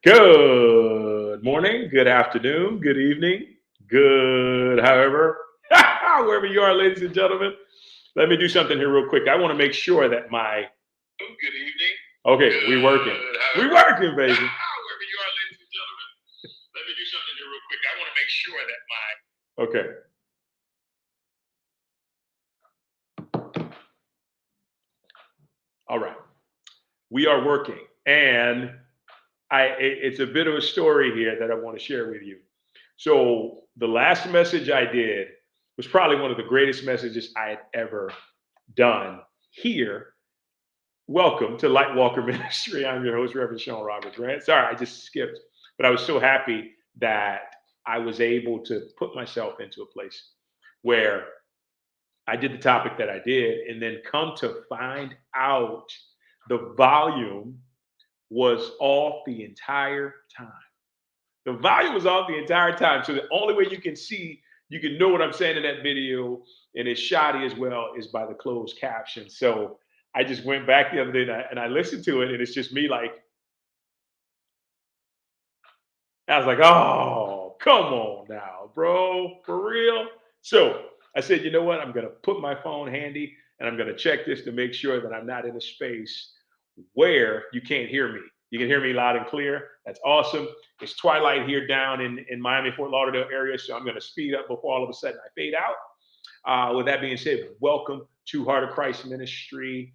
Good morning, good afternoon, good evening, good however, wherever you are, ladies and gentlemen. Let me do something here real quick. I want to make sure that my good evening. Okay, we working. We working, baby. Wherever you are, ladies and gentlemen. Let me do something here real quick. I want to make sure that my okay. All right. We are working. And it's a bit of a story here that I want to share with you. So the last message I did was probably one of the greatest messages I had ever done here. Welcome to Lightwalker Ministry. I'm your host, Reverend Shaun Robert Grant. Sorry, I just skipped, but I was so happy that I was able to put myself into a place where I did the topic that I did, and then come to find out the volume was off the entire time. The volume was off the entire time. So the only way you can see, you can know what I'm saying in that video, and it's shoddy as well, is by the closed caption. So I just went back the other day and I listened to it, and it's just me like, I was like, oh, come on now, bro, for real. So I said, you know what? I'm going to put my phone handy and I'm going to check this to make sure that I'm not in a space where you can't hear me. You can hear me loud and clear. That's awesome. It's twilight here down in Miami, Fort Lauderdale area. So I'm going to speed up before all of a sudden I fade out. With that being said, welcome to Heart of Christ Ministry.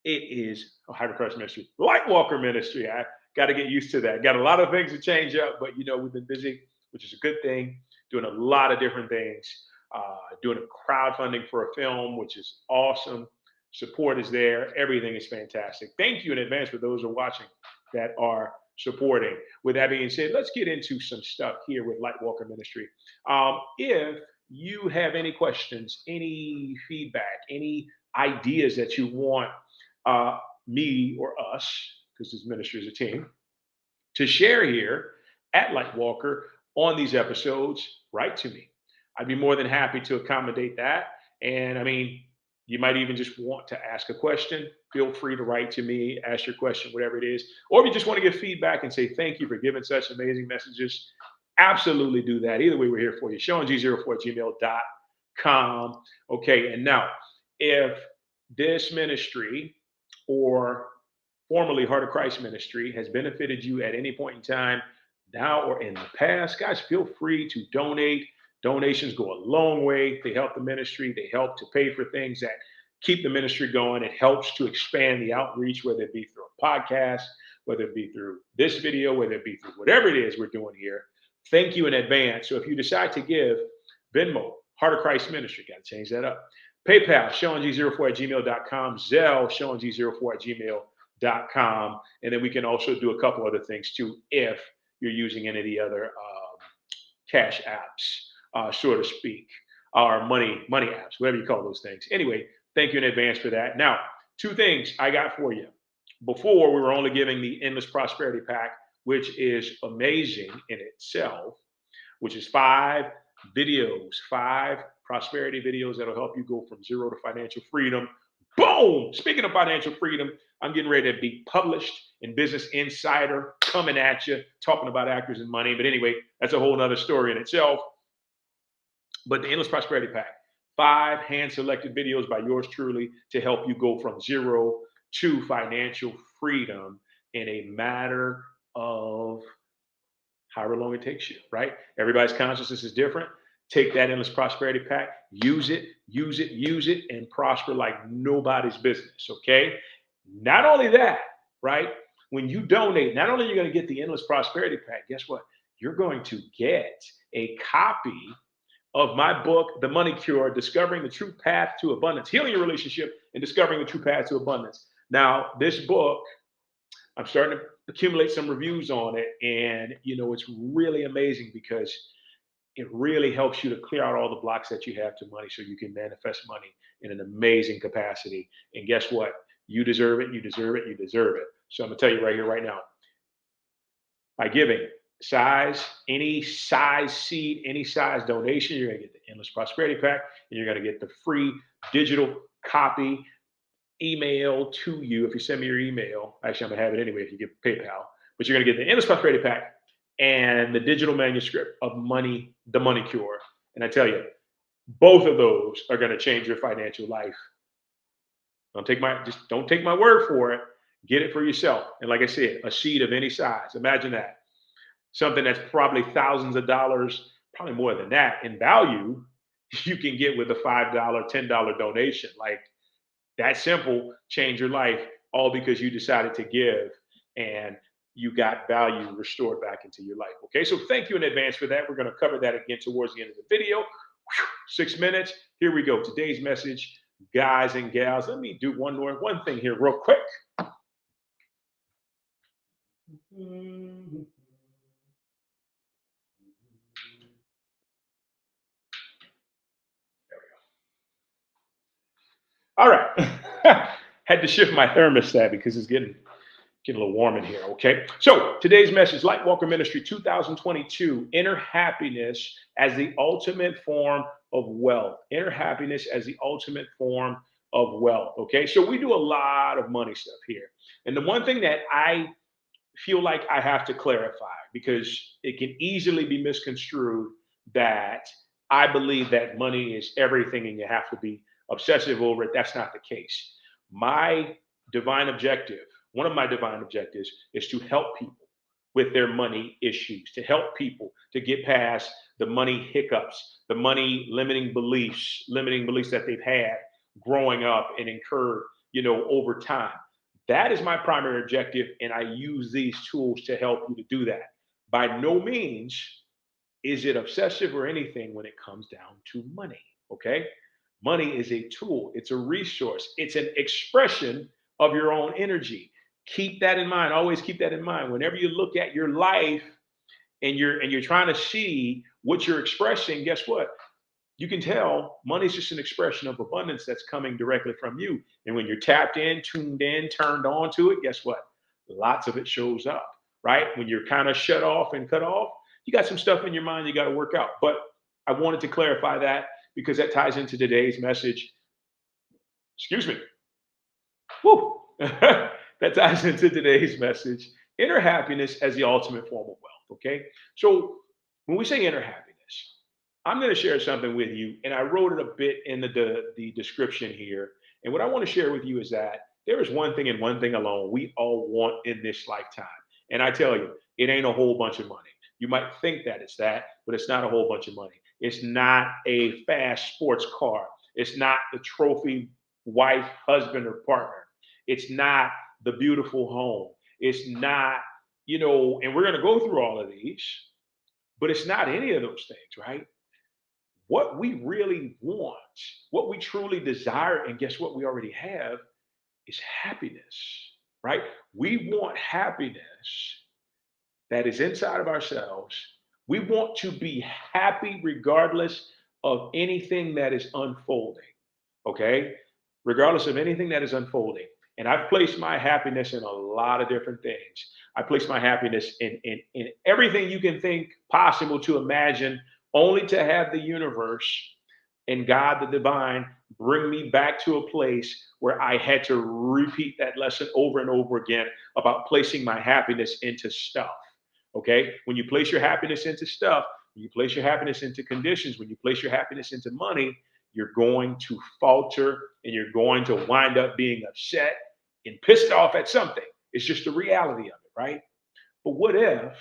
It is Heart of Christ Ministry, Lightwalker Ministry. I got to get used to that. Got a lot of things to change up, but we've been busy, which is a good thing. Doing a lot of different things. Doing a crowdfunding for a film, which is awesome. Support is there. Everything is fantastic. Thank you in advance for those who are watching that are supporting. With that being said, let's get into some stuff here with Lightwalker Ministry. If you have any questions, any feedback, any ideas that you want me or us, because this ministry is a team, to share here at Lightwalker on these episodes, write to me. I'd be more than happy to accommodate that. And I mean, you might even just want to ask a question. Feel free to write to me, ask your question, whatever it is. Or if you just want to give feedback and say thank you for giving such amazing messages, absolutely do that. Either way, we're here for you. ShaunG04@gmail.com. Okay, and now, if this ministry or formerly Heart of Christ Ministry has benefited you at any point in time, now or in the past, guys, feel free to donate. Donations go a long way. They help the ministry. They help to pay for things that keep the ministry going. It helps to expand the outreach, whether it be through a podcast, whether it be through this video, whether it be through whatever it is we're doing here. Thank you in advance. So if you decide to give, VENMO, Heart of Christ Ministry, got to change that up. PayPal, ShaunG04@gmail.com. ZELLE, ShaunG04@gmail.com. And then we can also do a couple other things too if you're using any of the other cash apps, so to speak, or money apps, whatever you call those things. Anyway, thank you in advance for that. Now, two things I got for you. Before, we were only giving the Endless Prosperity Pack, which is amazing in itself, which is 5 videos, 5 prosperity videos that'll help you go from zero to financial freedom. Boom! Speaking of financial freedom, I'm getting ready to be published in Business Insider, coming at you, talking about actors and money. But anyway, that's a whole nother story in itself. But the Endless Prosperity Pack, 5 hand-selected videos by yours truly to help you go from zero to financial freedom in a matter of however long it takes you, right? Everybody's consciousness is different. Take that Endless Prosperity Pack, use it, and prosper like nobody's business, okay? Not only that, right? When you donate, not only are you going to get the Endless Prosperity Pack, guess what? You're going to get a copy of my book, The Money Cure, Discovering the True Path to Abundance, Healing Your Relationship and Discovering the True Path to Abundance. Now, this book, I'm starting to accumulate some reviews on it, and it's really amazing because it really helps you to clear out all the blocks that you have to money so you can manifest money in an amazing capacity. And guess what? You deserve it, you deserve it, you deserve it. So I'm gonna tell you right here, right now, by giving any size seed, any size donation, you're gonna get the Endless Prosperity Pack, and you're gonna get the free digital copy email to you. If you send me your email, actually I'm gonna have it anyway if you get PayPal, but you're going to get the Endless Prosperity Pack and the digital manuscript of Money, the Money Cure. And I tell you, both of those are going to change your financial life. Don't take my word for it. Get it for yourself. And like I said, a seed of any size. Imagine that. Something that's probably thousands of dollars, probably more than that in value, you can get with a $5, $10 donation. Like that simple, change your life, all because you decided to give and you got value restored back into your life. Okay, so thank you in advance for that. We're going to cover that again towards the end of the video. Whew, 6 minutes. Here we go. Today's message, guys and gals. Let me do one thing here real quick. All right. Had to shift my thermostat because it's getting a little warm in here. Okay. So today's message, Lightwalker Ministry 2022, inner happiness as the ultimate form of wealth. Inner happiness as the ultimate form of wealth. Okay. So we do a lot of money stuff here. And the one thing that I feel like I have to clarify, because it can easily be misconstrued that I believe that money is everything and you have to be obsessive over it. That's not the case. My divine objective, one of my divine objectives, is to help people with their money issues, to help people to get past the money hiccups, the money limiting beliefs that they've had growing up and incurred, over time. That is my primary objective, and I use these tools to help you to do that. By no means is it obsessive or anything when it comes down to money, okay? Money is a tool, it's a resource, it's an expression of your own energy. Keep that in mind. Always keep that in mind. Whenever you look at your life and you're trying to see what you're expressing, guess what? You can tell money is just an expression of abundance that's coming directly from you. And when you're tapped in, tuned in, turned on to it, guess what? Lots of it shows up, right? When you're kind of shut off and cut off, you got some stuff in your mind you got to work out. But I wanted to clarify that because that ties into today's message. Excuse me. Woo. That ties into today's message. Inner happiness as the ultimate form of wealth. Okay. So when we say inner happiness, I'm going to share something with you, and I wrote it a bit in the description here. And what I want to share with you is that there is one thing and one thing alone we all want in this lifetime. And I tell you, it ain't a whole bunch of money. You might think that it's that, but it's not a whole bunch of money. It's not a fast sports car. It's not the trophy wife, husband, or partner. It's not the beautiful home. It's not, and we're going to go through all of these, but it's not any of those things, right? What we really want, what we truly desire, and guess what we already have is happiness, right? We want happiness that is inside of ourselves. We want to be happy regardless of anything that is unfolding, okay? Regardless of anything that is unfolding. And I've placed my happiness in a lot of different things. I place my happiness in everything you can think possible to imagine, only to have the universe and God, the divine, bring me back to a place where I had to repeat that lesson over and over again about placing my happiness into stuff. Okay. When you place your happiness into stuff, when you place your happiness into conditions, when you place your happiness into money, you're going to falter and you're going to wind up being upset and pissed off at something. It's just the reality of it, right? But what if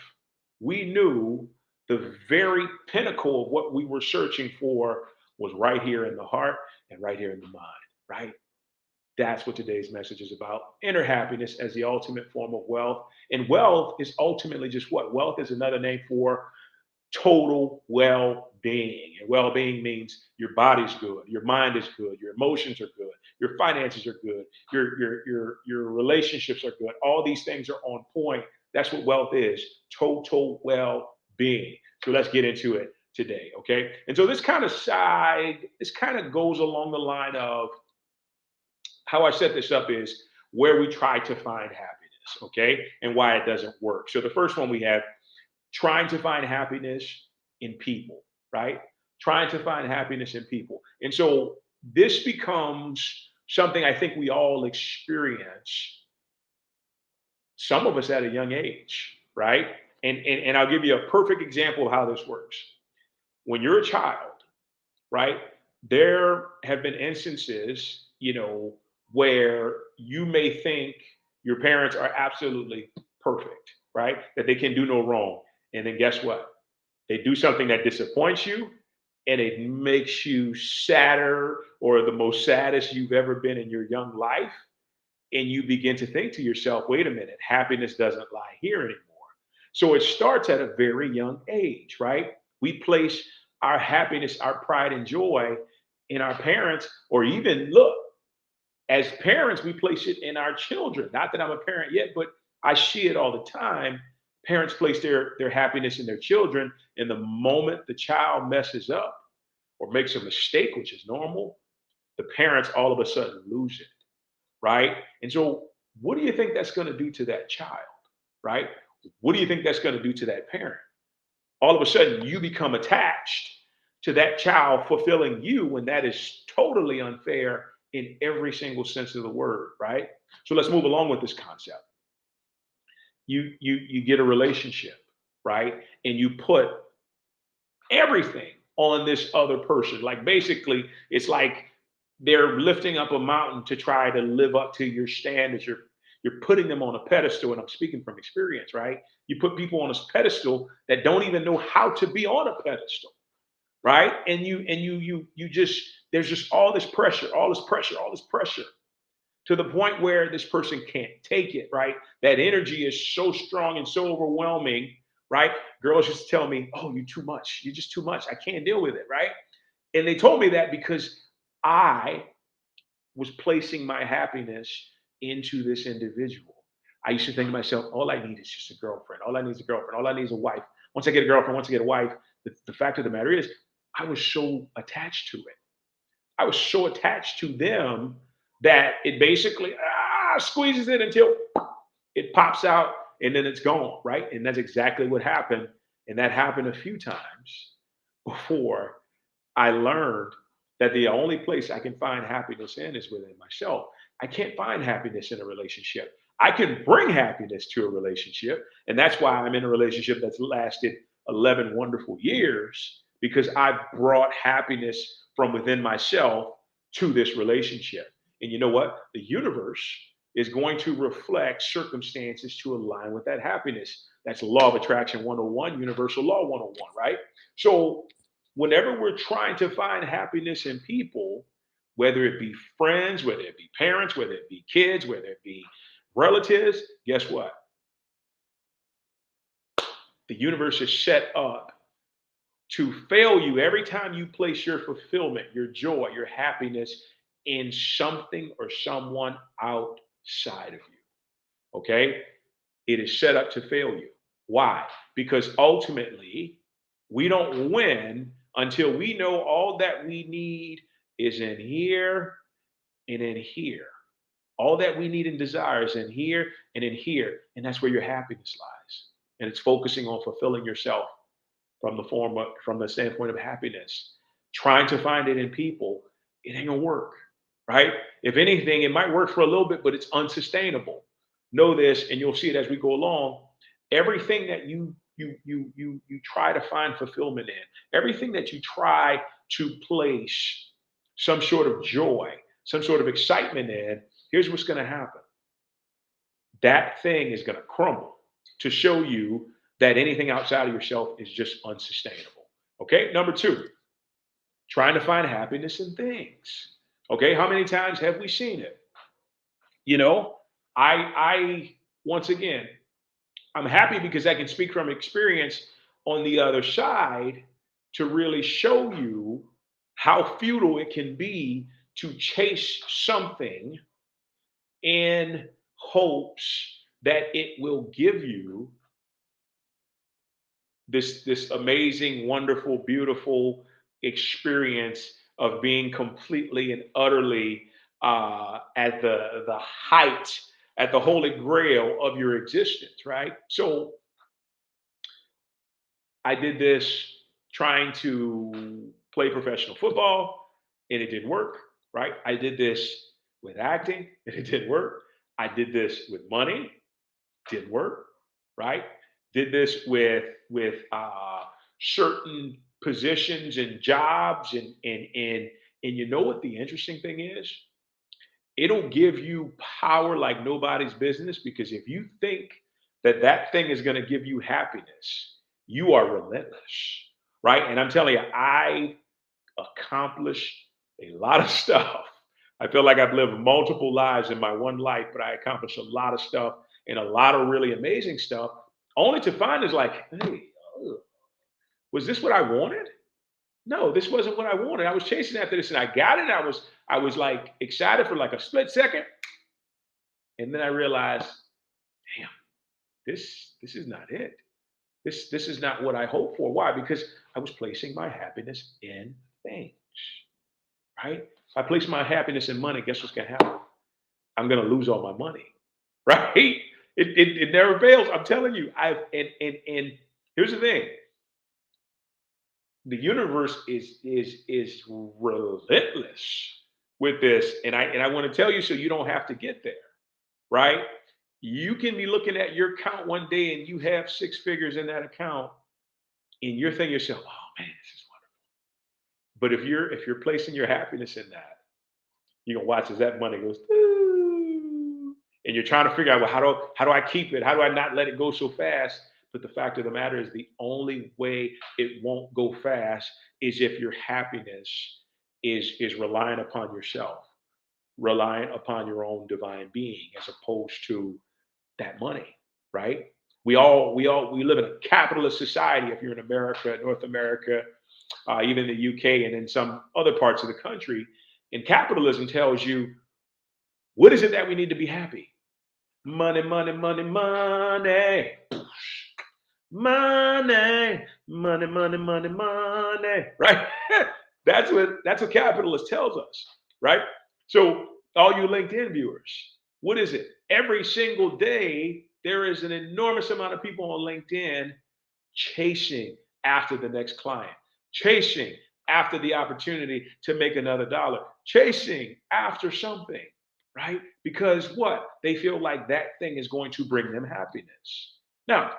we knew the very pinnacle of what we were searching for was right here in the heart and right here in the mind, right? That's what today's message is about. Inner happiness as the ultimate form of wealth. And wealth is ultimately just what? Wealth is another name for total well-being. And well-being means your body's good, your mind is good, your emotions are good, your finances are good, your relationships are good. All these things are on point. That's what wealth is. Total well-being. So let's get into it today, okay? And so this kind of goes along the line of how I set this up is where we try to find happiness, okay? And why it doesn't work. So the first one we have trying to find happiness in people, right? Trying to find happiness in people. And so this becomes something I think we all experience Some of us at a young age, right? And I'll give you a perfect example of how this works. When you're a child, right? There have been instances, where you may think your parents are absolutely perfect, right? That they can do no wrong. And then guess what? They do something that disappoints you and it makes you sadder or the most saddest you've ever been in your young life. And you begin to think to yourself, wait a minute, happiness doesn't lie here anymore. So it starts at a very young age, right? We place our happiness, our pride and joy in our parents, or even look, as parents, we place it in our children. Not that I'm a parent yet, but I see it all the time. Parents place their happiness in their children, and the moment the child messes up or makes a mistake, which is normal, the parents all of a sudden lose it, right? And so, what do you think that's going to do to that child, right? What do you think that's going to do to that parent? All of a sudden, you become attached to that child fulfilling you when that is totally unfair in every single sense of the word, right? So let's move along with this concept. You get a relationship, right? And you put everything on this other person. Like basically, it's like they're lifting up a mountain to try to live up to your standards. You're putting them on a pedestal, and I'm speaking from experience, right? You put people on a pedestal that don't even know how to be on a pedestal, right? And you just there's just all this pressure, all this pressure to the point where this person can't take it, right? That energy is so strong and so overwhelming, right? Girls used to tell me, "Oh, you're too much. You're just too much. I can't deal with it," right? And they told me that because I was placing my happiness into this individual. I used to think to myself, all I need is just a girlfriend. All I need is a girlfriend. All I need is a wife. Once I get a girlfriend, once I get a wife, the fact of the matter is, I was so attached to it. I was so attached to them that it basically squeezes it until it pops out and then it's gone, right? And that's exactly what happened. And that happened a few times before I learned that the only place I can find happiness in is within myself. I can't find happiness in a relationship. I can bring happiness to a relationship. And that's why I'm in a relationship that's lasted 11 wonderful years because I've brought happiness from within myself to this relationship. And you know what? The universe is going to reflect circumstances to align with that happiness. That's law of attraction 101, universal law 101, right? So whenever we're trying to find happiness in people, whether it be friends, whether it be parents, whether it be kids, whether it be relatives, guess what? The universe is set up to fail you every time you place your fulfillment, your joy, your happiness in something or someone outside of you. Okay? It is set up to fail you. Why? Because ultimately, we don't win until we know all that we need is in here and in here. All that we need and desire is in here and in here. And that's where your happiness lies. And it's focusing on fulfilling yourself from the standpoint of happiness. Trying to find it in people, it ain't gonna work, right? If anything, it might work for a little bit, but it's unsustainable. Know this, and you'll see it as we go along. Everything that you try to find fulfillment in, everything that you try to place some sort of joy, some sort of excitement in, here's what's going to happen. That thing is going to crumble to show you that anything outside of yourself is just unsustainable. Okay, number two, trying to find happiness in things. Okay, how many times have we seen it? You know, I once again, I'm happy because I can speak from experience on the other side to really show you how futile it can be to chase something in hopes that it will give you this amazing, wonderful, beautiful experience of being completely and utterly at the height, at the holy grail of your existence, right? So I did this trying to play professional football, and it didn't work, right? I did this with acting, and it didn't work. I did this with money, Didn't work, right? Did this with certain positions and jobs, and you know what the interesting thing is? It'll give you power like nobody's business, because if you think that that thing is going to give you happiness, you are relentless, right? And I'm telling you, I accomplished a lot of stuff. I feel like I've lived multiple lives in my one life, but I accomplished a lot of stuff and a lot of really amazing stuff, only to find is like, hey, was this what I wanted? No, this wasn't what I wanted. I was chasing after this and I got it. I was like excited for like a split second. And then I realized, damn, this is not it. This is not what I hoped for. Why? Because I was placing my happiness in things, right? If I place my happiness in money, guess what's gonna happen? I'm gonna lose all my money, right? It never fails. I'm telling you. And here's the thing: the universe is relentless with this, and I want to tell you so you don't have to get there, right? You can be looking at your account one day and you have six figures in that account, and you're thinking to yourself, "Oh man, this is wonderful." But if you're placing your happiness in that, you're gonna watch as that money goes, "Ooh," and you're trying to figure out, well, how do I keep it? How do I not let it go so fast? But the fact of the matter is, the only way it won't go fast is if your happiness is relying upon yourself, relying upon your own divine being, as opposed to that money, right? We live in a capitalist society. If you're in America, North America, even the UK, and in some other parts of the country, and capitalism tells you, what is it that we need to be happy? Money, money, money, money, money, money, money, money, money, right? That's what capitalist tells us, right? So all you LinkedIn viewers, what is it? Every single day, there is an enormous amount of people on LinkedIn chasing after the next client, chasing after the opportunity to make another dollar, chasing after something, right? Because what? They feel like that thing is going to bring them happiness. Now,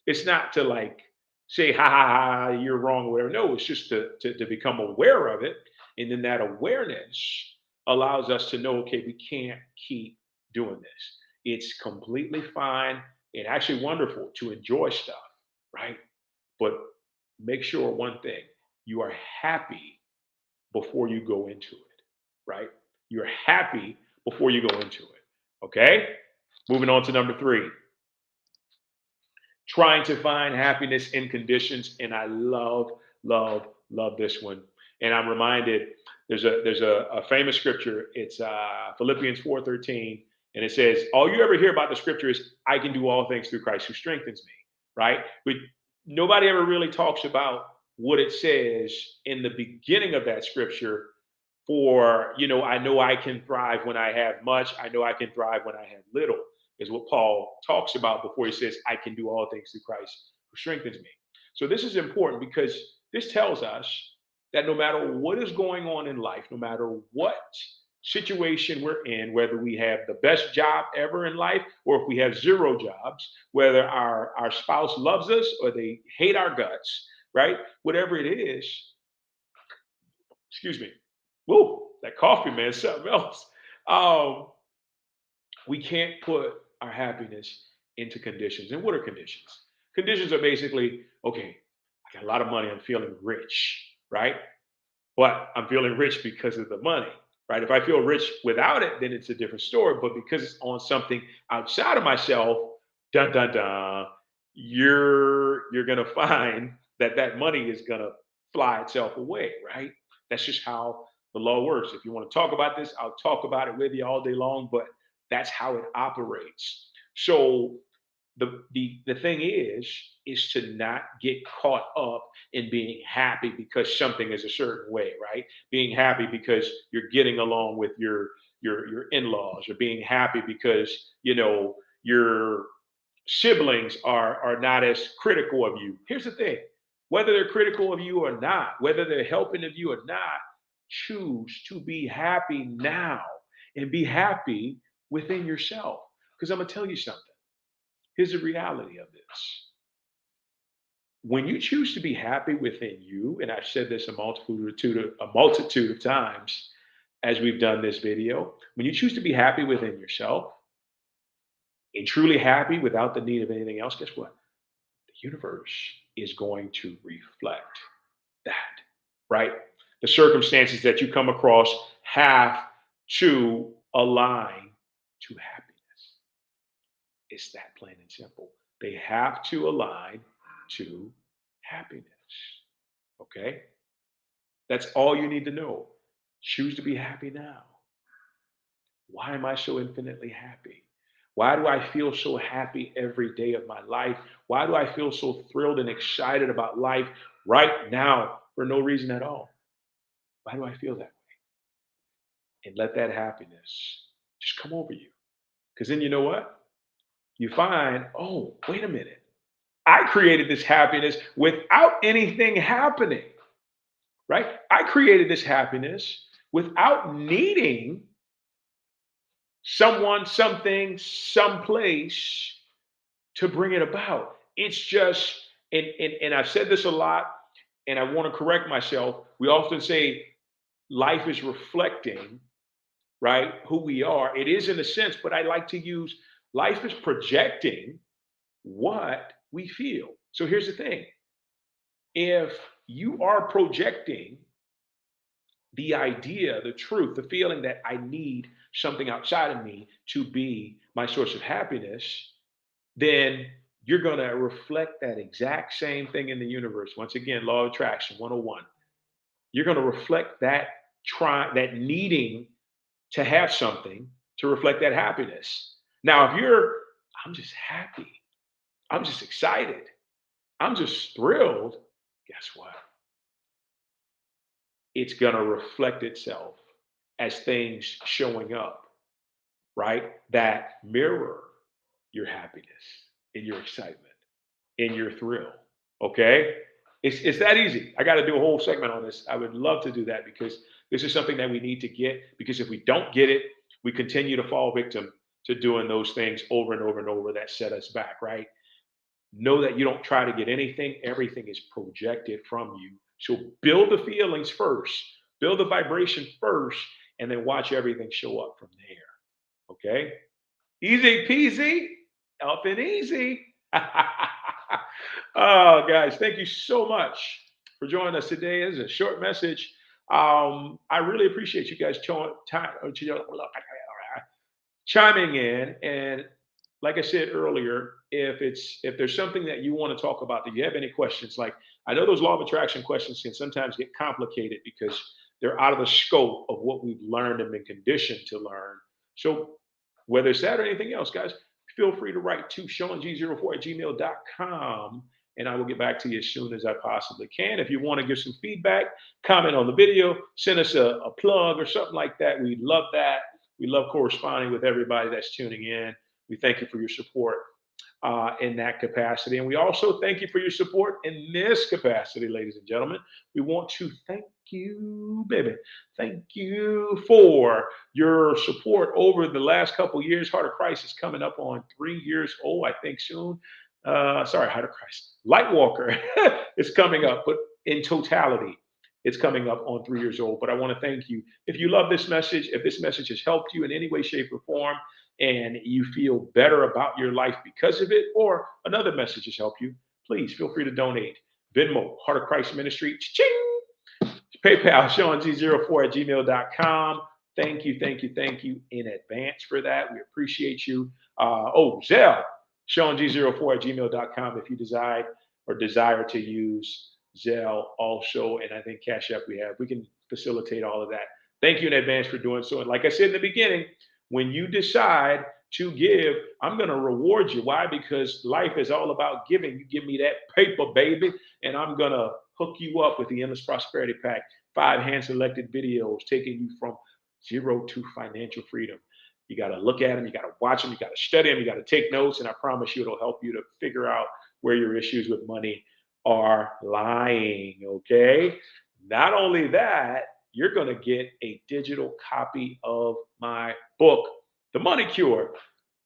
it's not to like say, ha ha ha, you're wrong or whatever. No, it's just to become aware of it. And then that awareness allows us to know, okay, we can't keep doing this. It's completely fine and actually wonderful to enjoy stuff, right? But make sure one thing: you are happy before you go into it, right? You're happy before you go into it. Okay? Moving on to number three: trying to find happiness in conditions. And I love this one. And I'm reminded, there's a famous scripture. It's Philippians 4:13, and it says, all you ever hear about the scripture is, I can do all things through Christ who strengthens me, right? But nobody ever really talks about what it says in the beginning of that scripture. For, I know I can thrive when I have much. I know I can thrive when I have little, is what Paul talks about before he says, I can do all things through Christ who strengthens me. So this is important, because this tells us that no matter what is going on in life, no matter what situation we're in, whether we have the best job ever in life or if we have zero jobs, whether our spouse loves us or they hate our guts, right? Whatever it is, excuse me. Whoa, that coffee, man, something else. Um, we can't put our happiness into conditions. And what are conditions? Conditions are basically, okay, I got a lot of money, I'm feeling rich, right? But I'm feeling rich because of the money, right? If I feel rich without it, then it's a different story. But because it's on something outside of myself, dun dun dun, you're gonna find that that money is gonna fly itself away, right? That's just how the law works. If you want to talk about this, I'll talk about it with you all day long, but that's how it operates. So the thing is to not get caught up in being happy because something is a certain way, right? Being happy because you're getting along with your in-laws, or being happy because your siblings are not as critical of you. Here's the thing: whether they're critical of you or not, whether they're helping of you or not, choose to be happy now, and be happy within yourself. Because I'm gonna tell you something. Here's the reality of this. When you choose to be happy within you, and I've said this a multitude of times as we've done this video, when you choose to be happy within yourself and truly happy without the need of anything else, guess what? The universe is going to reflect that, right? The circumstances that you come across have to align to happiness. It's that plain and simple. They have to align to happiness. Okay? That's all you need to know. Choose to be happy now. Why am I so infinitely happy? Why do I feel so happy every day of my life? Why do I feel so thrilled and excited about life right now for no reason at all? Why do I feel that way? And let that happiness just come over you. Because then you know what? You find, oh, wait a minute. I created this happiness without anything happening, right? I created this happiness without needing someone, something, someplace to bring it about. It's just, and I've said this a lot, and I want to correct myself. We often say life is reflecting, right, who we are. It is in a sense, but I like to use life is projecting what we feel. So here's the thing, if you are projecting the idea, the truth, the feeling that I need something outside of me to be my source of happiness, then you're going to reflect that exact same thing in the universe. Once again, law of attraction 101. You're going to reflect that that needing to have something to reflect that happiness. Now, if you're, I'm just happy, I'm just excited, I'm just thrilled, guess what? It's going to reflect itself as things showing up, right? That mirror your happiness and your excitement and your thrill. Okay? It's that easy. I got to do a whole segment on this. I would love to do that because this is something that we need to get. Because if we don't get it, we continue to fall victim to doing those things over and over and over that set us back, right? Know that you don't try to get anything, everything is projected from you. So build the feelings first, build the vibration first, and then watch everything show up from there. Okay? Easy peasy, up and easy. Oh, guys, thank you so much for joining us today. This is a short message. I really appreciate you guys chiming in. And like I said earlier, if there's something that you want to talk about, that you have any questions, like I know those law of attraction questions can sometimes get complicated because they're out of the scope of what we've learned and been conditioned to learn. So whether it's that or anything else, guys, feel free to write to ShaunG04 at gmail.com and I will get back to you as soon as I possibly can. If you want to give some feedback, comment on the video, send us a plug or something like that. We'd love that. We love corresponding with everybody that's tuning in. We thank you for your support in that capacity. And we also thank you for your support in this capacity, ladies and gentlemen. We want to thank you, baby. Thank you for your support over the last couple of years. Heart of Christ is coming up on 3 years old, I think soon. Heart of Christ. Lightwalker is coming up, but in totality, it's coming up on 3 years old. But I want to thank you. If you love this message, if this message has helped you in any way, shape, or form, and you feel better about your life because of it, or another message has helped you, please feel free to donate. Venmo, Heart of Christ Ministry, ching! PayPal, ShaunG04 at gmail.com. Thank you, thank you, thank you in advance for that. We appreciate you. ZELLE, ShaunG04 at gmail.com if you desire to use ZELLE also. And I think Cash App we can facilitate all of that. Thank you in advance for doing so. And like I said in the beginning, when you decide to give, I'm going to reward you. Why? Because life is all about giving. You give me that paper, baby, and I'm going to hook you up with the Endless Prosperity Pack, 5 hand-selected videos taking you from zero to financial freedom. You got to look at them. You got to watch them. You got to study them. You got to take notes. And I promise you, it'll help you to figure out where your issues with money are lying, okay? Not only that, you're going to get a digital copy of my book, The Money Cure.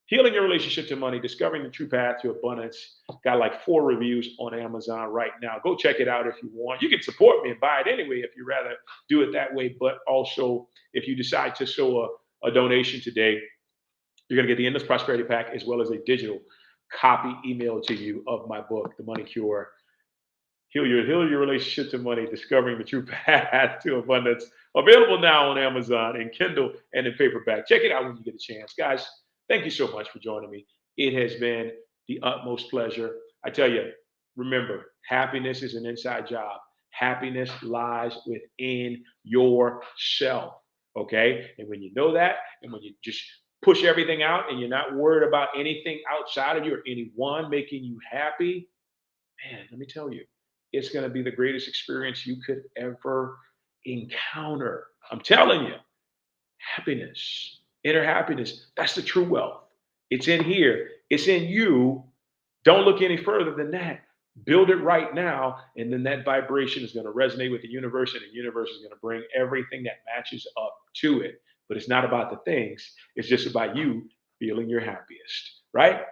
Healing Your Relationship to Money, Discovering the True Path to Abundance. Got like 4 reviews on Amazon right now. Go check it out if you want. You can support me and buy it anyway if you rather do it that way. But also, if you decide to show a donation today, you're going to get the Endless Prosperity Pack as well as a digital copy emailed to you of my book, The Money Cure. Heal your relationship to money, discovering the true path to abundance. Available now on Amazon in Kindle and in paperback. Check it out when you get a chance. Guys, thank you so much for joining me. It has been the utmost pleasure. I tell you, remember, happiness is an inside job. Happiness lies within yourself. Okay? And when you know that, and when you just push everything out and you're not worried about anything outside of you or anyone making you happy, man, let me tell you, it's going to be the greatest experience you could ever encounter. I'm telling you, happiness, inner happiness, that's the true wealth. It's in here, it's in you. Don't look any further than that. Build it right now, and then that vibration is going to resonate with the universe, and the universe is going to bring everything that matches up to it. But it's not about the things, it's just about you feeling your happiest, right?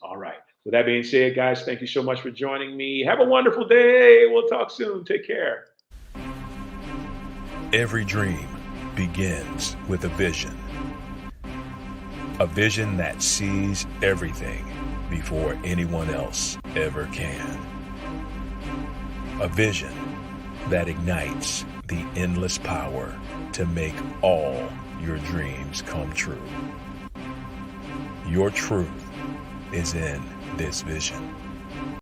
All right. With that being said, guys, thank you so much for joining me. Have a wonderful day. We'll talk soon. Take care. Every dream begins with a vision that sees everything before anyone else ever can. A vision that ignites the endless power to make all your dreams come true. Your truth is in this vision.